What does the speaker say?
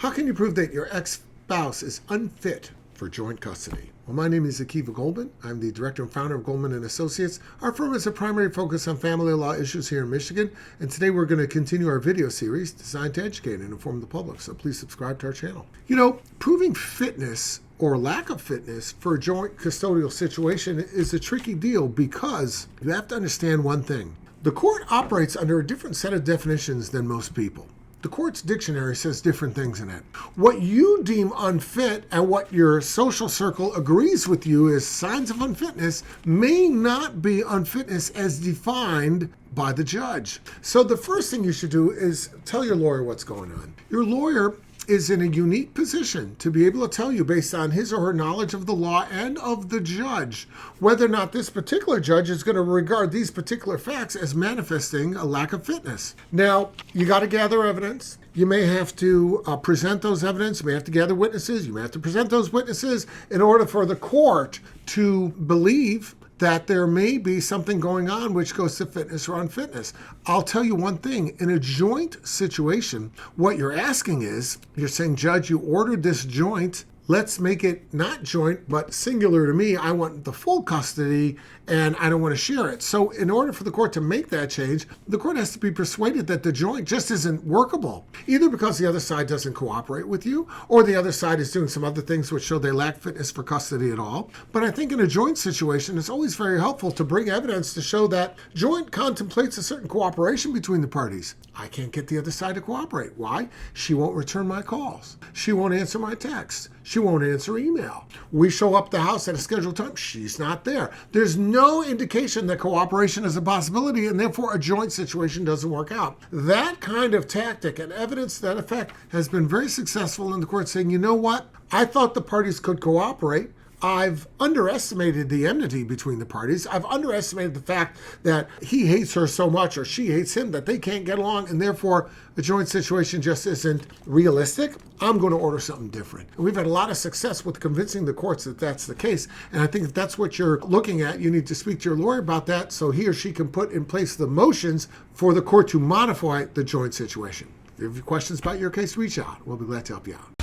How can you prove that your ex-spouse is unfit for joint custody? Well, my name is Goldman. I'm the director and founder of Goldman and Associates. Our firm has a primary focus on family law issues here in Michigan, and today we're going to continue our video series designed to educate and inform the public, so please subscribe to our channel. You know, proving fitness or lack of fitness for a joint custodial situation is a tricky deal because you have to understand one thing. The court operates under a different set of definitions than most people. The court's dictionary says different things in it. What you deem unfit and what your social circle agrees with you as signs of unfitness may not be unfitness as defined by the judge. So the first thing you should do is tell your lawyer what's going on. Your lawyer is in a unique position to be able to tell you, based on his or her knowledge of the law and of the judge, whether or not this particular judge is going to regard these particular facts as manifesting a lack of fitness. Now, you got to gather evidence. You may have to present those evidence. You may have to gather witnesses. You may have to present those witnesses in order for the court to believe that there may be something going on which goes to fitness or unfitness. I'll tell you one thing. In a joint situation, what you're asking is, you're saying, Judge, you ordered this joint. Let's make it not joint, but singular to me. I want the full custody, and I don't want to share it. So in order for the court to make that change, the court has to be persuaded that the joint just isn't workable, either because the other side doesn't cooperate with you, or the other side is doing some other things which show they lack fitness for custody at all. But I think in a joint situation, it's always very helpful to bring evidence to show that joint contemplates a certain cooperation between the parties. I can't get the other side to cooperate. Why? She won't return my calls. She won't answer my texts. She won't answer email. We show up at the house at a scheduled time. She's not there. There's no indication that cooperation is a possibility, and therefore a joint situation doesn't work out. That kind of tactic and evidence to that effect has been very successful in the court, saying, you know what? I thought the parties could cooperate. I've underestimated the enmity between the parties. I've underestimated the fact that he hates her so much or she hates him that they can't get along, and therefore a joint situation just isn't realistic. I'm going to order something different. And we've had a lot of success with convincing the courts that that's the case. And I think if that's what you're looking at, you need to speak to your lawyer about that so he or she can put in place the motions for the court to modify the joint situation. If you have questions about your case, reach out. We'll be glad to help you out.